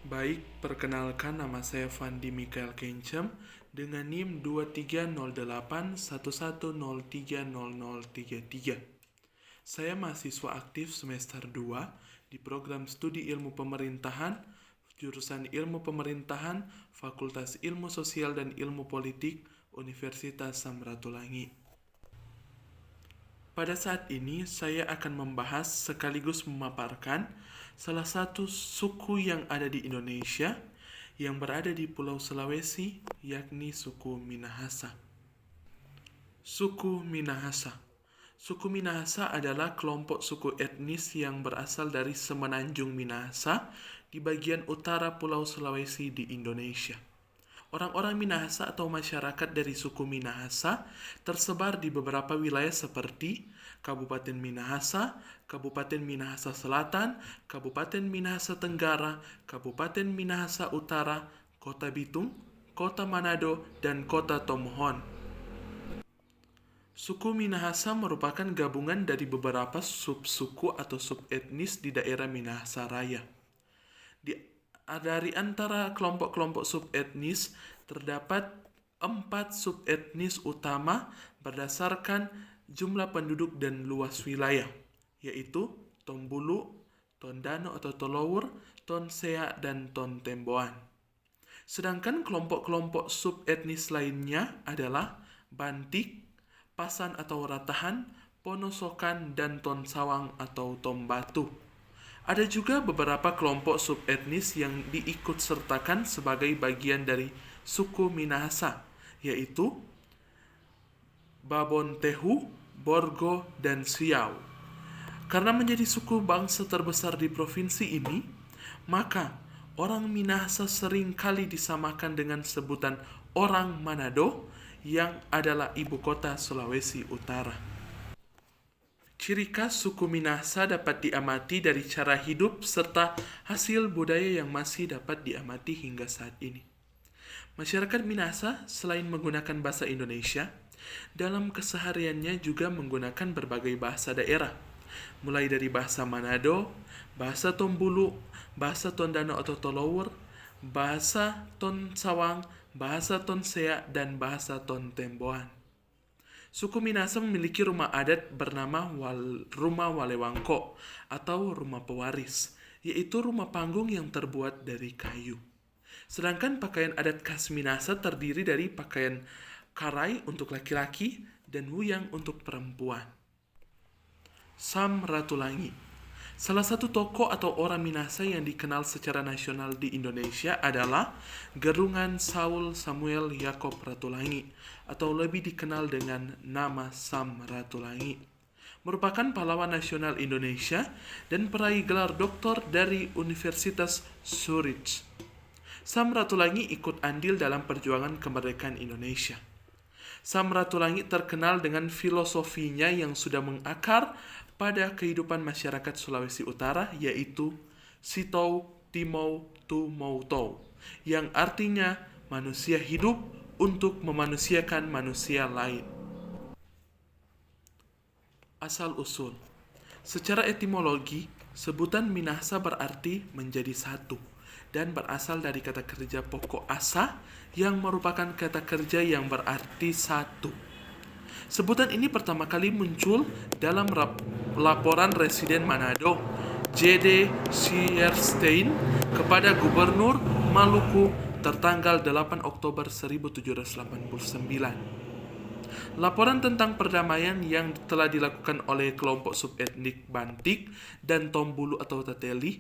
Baik, perkenalkan nama saya Fandi Mikael Kencem dengan NIM 230811030033. Saya mahasiswa aktif semester 2 di program studi ilmu pemerintahan, jurusan ilmu pemerintahan, Fakultas Ilmu Sosial dan Ilmu Politik, Universitas Samratulangi. Pada saat ini, saya akan membahas sekaligus memaparkan salah satu suku yang ada di Indonesia yang berada di Pulau Sulawesi, yakni suku Minahasa. Suku Minahasa. Suku Minahasa adalah kelompok suku etnis yang berasal dari Semenanjung Minahasa di bagian utara Pulau Sulawesi di Indonesia. Orang-orang Minahasa atau masyarakat dari suku Minahasa tersebar di beberapa wilayah seperti Kabupaten Minahasa, Kabupaten Minahasa Selatan, Kabupaten Minahasa Tenggara, Kabupaten Minahasa Utara, Kota Bitung, Kota Manado, dan Kota Tomohon. Suku Minahasa merupakan gabungan dari beberapa subsuku atau subetnis di daerah Minahasa Raya. Dari antara kelompok-kelompok subetnis, terdapat 4 subetnis utama berdasarkan jumlah penduduk dan luas wilayah, yaitu Tombulu, Tondano atau Tolowur, Tonsea, dan Tontemboan. Sedangkan kelompok-kelompok subetnis lainnya adalah Bantik, Pasan atau Ratahan, Ponosokan, dan Tonsawang atau Tombatu. Ada juga beberapa kelompok subetnis yang diikutsertakan sebagai bagian dari suku Minahasa, yaitu Babontehu, Borgo, dan Siau. Karena menjadi suku bangsa terbesar di provinsi ini, maka orang Minahasa sering kali disamakan dengan sebutan orang Manado yang adalah ibu kota Sulawesi Utara. Ciri khas suku Minahasa dapat diamati dari cara hidup serta hasil budaya yang masih dapat diamati hingga saat ini. Masyarakat Minahasa selain menggunakan bahasa Indonesia, dalam kesehariannya juga menggunakan berbagai bahasa daerah, mulai dari bahasa Manado, bahasa Tombulu, bahasa Tondano atau Tolowur, bahasa Tonsawang, bahasa Tonsea, dan bahasa Tontemboan. Suku Minahasa memiliki rumah adat bernama Rumah Walewangko atau rumah pewaris, yaitu rumah panggung yang terbuat dari kayu. Sedangkan pakaian adat khas Minahasa terdiri dari pakaian karai untuk laki-laki dan wuyang untuk perempuan. Samratulangi. Salah satu tokoh atau orang Minahasa yang dikenal secara nasional di Indonesia adalah Gerungan Saul Samuel Yakob Ratulangi atau lebih dikenal dengan nama Sam Ratulangi. Merupakan pahlawan nasional Indonesia dan peraih gelar doktor dari Universitas Zurich. Sam Ratulangi ikut andil dalam perjuangan kemerdekaan Indonesia. Sam Ratulangi terkenal dengan filosofinya yang sudah mengakar pada kehidupan masyarakat Sulawesi Utara, yaitu Sitou Timou Tumoutou, yang artinya manusia hidup untuk memanusiakan manusia lain. Asal-usul. Secara etimologi, sebutan Minahasa berarti menjadi satu dan berasal dari kata kerja pokok asa yang merupakan kata kerja yang berarti satu. Sebutan ini pertama kali muncul dalam laporan Residen Manado, J.D. Shearstein, kepada Gubernur Maluku tertanggal 8 Oktober 1789. Laporan tentang perdamaian yang telah dilakukan oleh kelompok subetnik Bantik dan Tombulu atau Tateli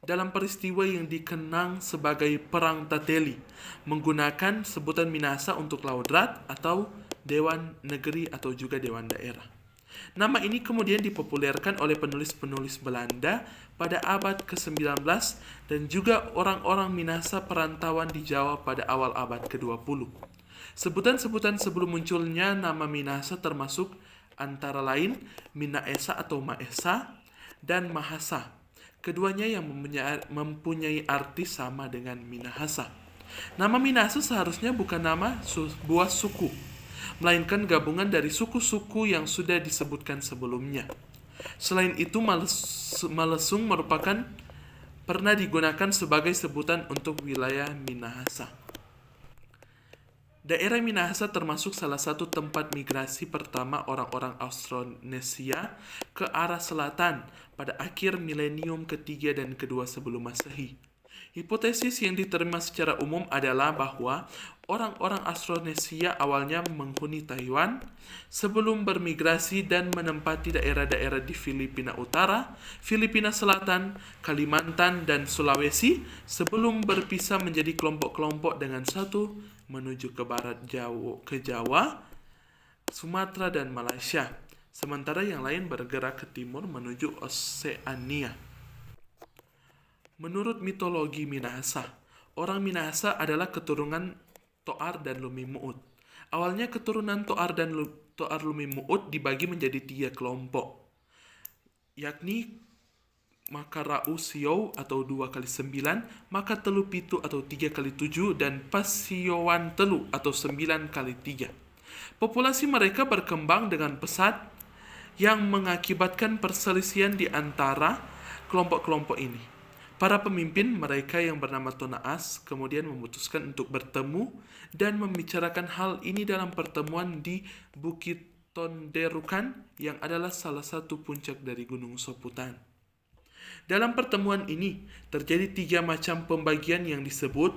dalam peristiwa yang dikenang sebagai Perang Tateli menggunakan sebutan Minahasa untuk Laudrat atau Dewan Negeri atau juga Dewan Daerah. Nama ini kemudian dipopulerkan oleh penulis-penulis Belanda pada abad ke-19 dan juga orang-orang Minahasa perantauan di Jawa pada awal abad ke-20. Sebutan-sebutan sebelum munculnya nama Minahasa termasuk antara lain Minaesa atau Maesa dan Mahasa. Keduanya yang mempunyai arti sama dengan Minahasa. Nama Minahasa seharusnya bukan nama sebuah suku, melainkan gabungan dari suku-suku yang sudah disebutkan sebelumnya. Selain itu, Malesung merupakan pernah digunakan sebagai sebutan untuk wilayah Minahasa. Daerah Minahasa termasuk salah satu tempat migrasi pertama orang-orang Austronesia ke arah selatan pada akhir milenium ketiga dan kedua sebelum Masehi. Hipotesis yang diterima secara umum adalah bahwa orang-orang Austronesia awalnya menghuni Taiwan sebelum bermigrasi dan menempati daerah-daerah di Filipina Utara, Filipina Selatan, Kalimantan, dan Sulawesi sebelum berpisah menjadi kelompok-kelompok dengan satu menuju ke barat Jawa, Sumatera, dan Malaysia, sementara yang lain bergerak ke timur menuju Oseania. Menurut mitologi Minahasa, orang Minahasa adalah keturunan Toar dan Lumimuut. Awalnya keturunan Toar dan Toar Lumimuut dibagi menjadi 3 kelompok, yakni Makarau Siau atau 2 kali 9, Maka Telu Pitu atau 3 kali 7, dan Pasiowan Telu atau 9 kali 3. Populasi mereka berkembang dengan pesat yang mengakibatkan perselisihan di antara kelompok-kelompok ini. Para pemimpin mereka yang bernama Tonaas kemudian memutuskan untuk bertemu dan membicarakan hal ini dalam pertemuan di Bukit Tonderukan yang adalah salah satu puncak dari Gunung Soputan. Dalam pertemuan ini terjadi 3 macam pembagian yang disebut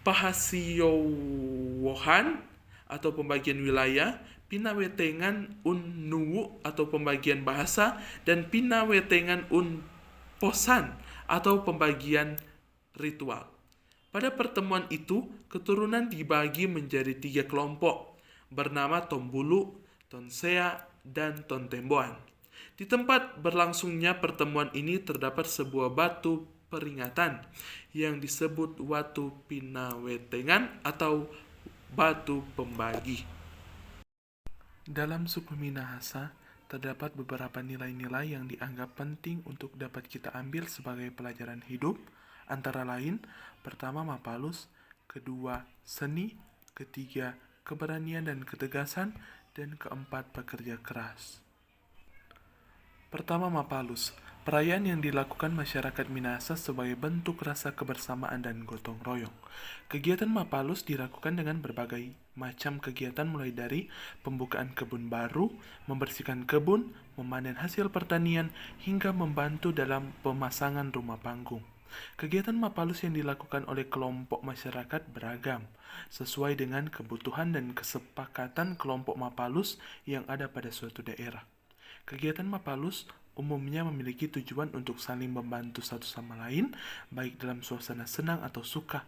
Pahasiowohan atau pembagian wilayah, Pinawetengan Nuwu atau pembagian bahasa, dan Pinawetengan Posan atau pembagian ritual. Pada pertemuan itu, keturunan dibagi menjadi 3 kelompok bernama Tombulu, Tonsea, dan Tontemboan. Di tempat berlangsungnya pertemuan ini terdapat sebuah batu peringatan yang disebut Watu Pinawetengan atau batu pembagi. Dalam suku Minahasa, terdapat beberapa nilai-nilai yang dianggap penting untuk dapat kita ambil sebagai pelajaran hidup, antara lain, pertama Mapalus, kedua seni, ketiga keberanian dan ketegasan, dan keempat pekerja keras. Pertama Mapalus, perayaan yang dilakukan masyarakat Minahasa sebagai bentuk rasa kebersamaan dan gotong royong. Kegiatan Mapalus dilakukan dengan berbagai macam kegiatan mulai dari pembukaan kebun baru, membersihkan kebun, memanen hasil pertanian, hingga membantu dalam pemasangan rumah panggung. Kegiatan Mapalus yang dilakukan oleh kelompok masyarakat beragam, sesuai dengan kebutuhan dan kesepakatan kelompok Mapalus yang ada pada suatu daerah. Kegiatan Mapalus umumnya memiliki tujuan untuk saling membantu satu sama lain, baik dalam suasana senang atau suka,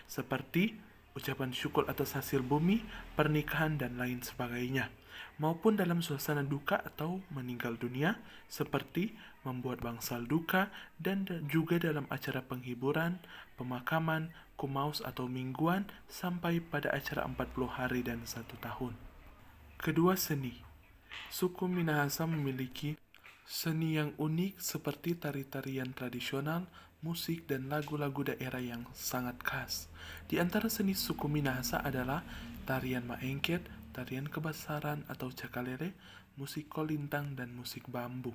seperti ucapan syukur atas hasil bumi, pernikahan, dan lain sebagainya, maupun dalam suasana duka atau meninggal dunia, seperti membuat bangsal duka, dan juga dalam acara penghiburan, pemakaman, kumaus atau mingguan, sampai pada acara 40 hari dan 1 tahun. Kedua, seni. Suku Minahasa memiliki seni yang unik seperti tari-tarian tradisional, musik, dan lagu-lagu daerah yang sangat khas. Di antara seni suku Minahasa adalah tarian maengket, tarian kebasaran atau cakalele, musik kolintang, dan musik bambu.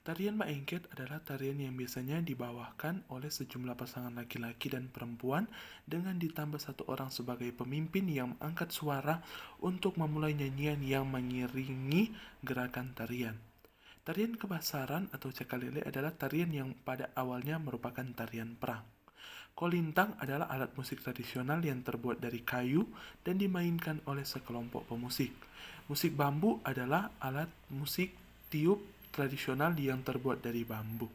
Tarian maengket adalah tarian yang biasanya dibawakan oleh sejumlah pasangan laki-laki dan perempuan dengan ditambah 1 orang sebagai pemimpin yang mengangkat suara untuk memulai nyanyian yang mengiringi gerakan tarian. Tarian kebasaran atau cakalele adalah tarian yang pada awalnya merupakan tarian perang. Kolintang adalah alat musik tradisional yang terbuat dari kayu dan dimainkan oleh sekelompok pemusik. Musik bambu adalah alat musik tiup tradisional yang terbuat dari bambu.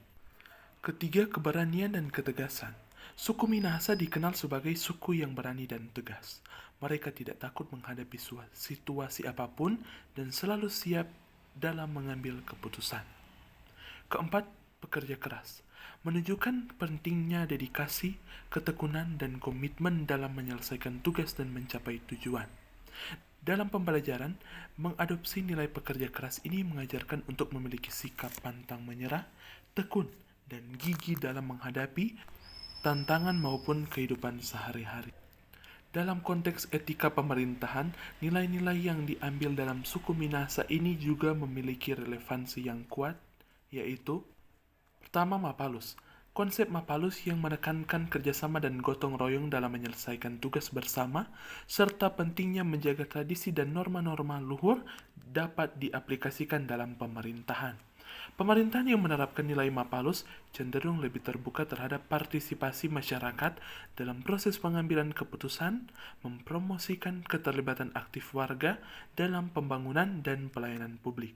Ketiga, keberanian dan ketegasan. Suku Minahasa dikenal sebagai suku yang berani dan tegas. Mereka tidak takut menghadapi situasi apapun dan selalu siap dalam mengambil keputusan. Keempat, pekerja keras. Menunjukkan pentingnya dedikasi, ketekunan, dan komitmen dalam menyelesaikan tugas dan mencapai tujuan. Dalam pembelajaran, mengadopsi nilai pekerja keras ini mengajarkan untuk memiliki sikap pantang menyerah, tekun, dan gigih dalam menghadapi tantangan maupun kehidupan sehari-hari. Dalam konteks etika pemerintahan, nilai-nilai yang diambil dalam suku Minahasa ini juga memiliki relevansi yang kuat, yaitu pertama Mapalus. Konsep Mapalus yang menekankan kerjasama dan gotong royong dalam menyelesaikan tugas bersama, serta pentingnya menjaga tradisi dan norma-norma luhur dapat diaplikasikan dalam pemerintahan. Pemerintahan yang menerapkan nilai Mapalus cenderung lebih terbuka terhadap partisipasi masyarakat dalam proses pengambilan keputusan, mempromosikan keterlibatan aktif warga dalam pembangunan dan pelayanan publik.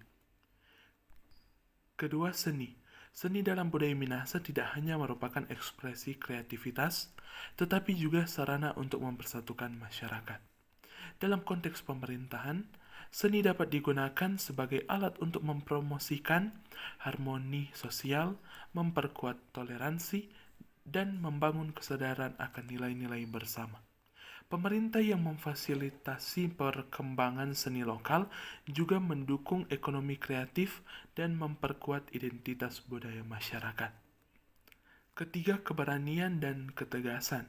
Kedua, seni. Seni dalam budaya Minahasa tidak hanya merupakan ekspresi kreativitas, tetapi juga sarana untuk mempersatukan masyarakat. Dalam konteks pemerintahan, seni dapat digunakan sebagai alat untuk mempromosikan harmoni sosial, memperkuat toleransi, dan membangun kesadaran akan nilai-nilai bersama. Pemerintah yang memfasilitasi perkembangan seni lokal juga mendukung ekonomi kreatif dan memperkuat identitas budaya masyarakat. Ketiga, keberanian dan ketegasan.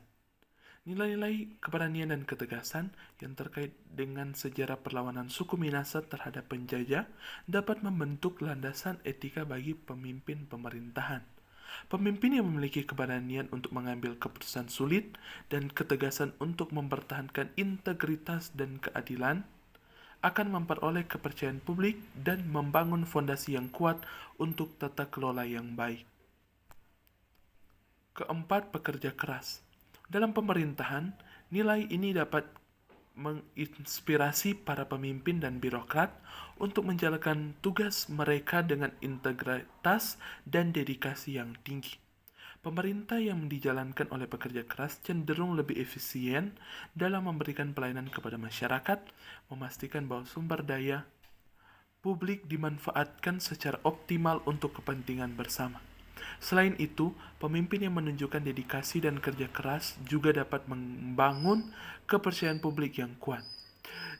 Nilai-nilai keberanian dan ketegasan yang terkait dengan sejarah perlawanan suku Minahasa terhadap penjajah dapat membentuk landasan etika bagi pemimpin pemerintahan. Pemimpin yang memiliki keberanian untuk mengambil keputusan sulit dan ketegasan untuk mempertahankan integritas dan keadilan akan memperoleh kepercayaan publik dan membangun fondasi yang kuat untuk tata kelola yang baik. Keempat, pekerja keras. Dalam pemerintahan, nilai ini dapat menginspirasi para pemimpin dan birokrat untuk menjalankan tugas mereka dengan integritas dan dedikasi yang tinggi. Pemerintah yang dijalankan oleh pekerja keras cenderung lebih efisien dalam memberikan pelayanan kepada masyarakat, memastikan bahwa sumber daya publik dimanfaatkan secara optimal untuk kepentingan bersama. Selain itu, pemimpin yang menunjukkan dedikasi dan kerja keras juga dapat membangun kepercayaan publik yang kuat,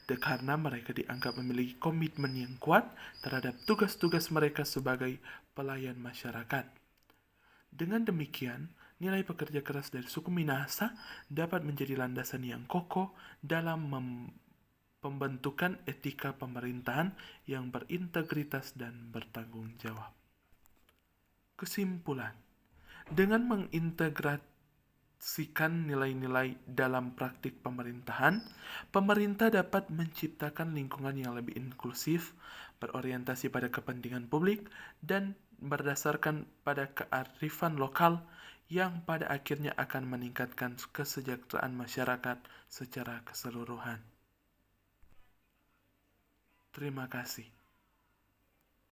karena mereka dianggap memiliki komitmen yang kuat terhadap tugas-tugas mereka sebagai pelayan masyarakat. Dengan demikian, nilai pekerja keras dari suku Minahasa dapat menjadi landasan yang kokoh dalam pembentukan etika pemerintahan yang berintegritas dan bertanggung jawab. Kesimpulan, dengan mengintegrasikan nilai-nilai dalam praktik pemerintahan, pemerintah dapat menciptakan lingkungan yang lebih inklusif, berorientasi pada kepentingan publik, dan berdasarkan pada kearifan lokal yang pada akhirnya akan meningkatkan kesejahteraan masyarakat secara keseluruhan. Terima kasih.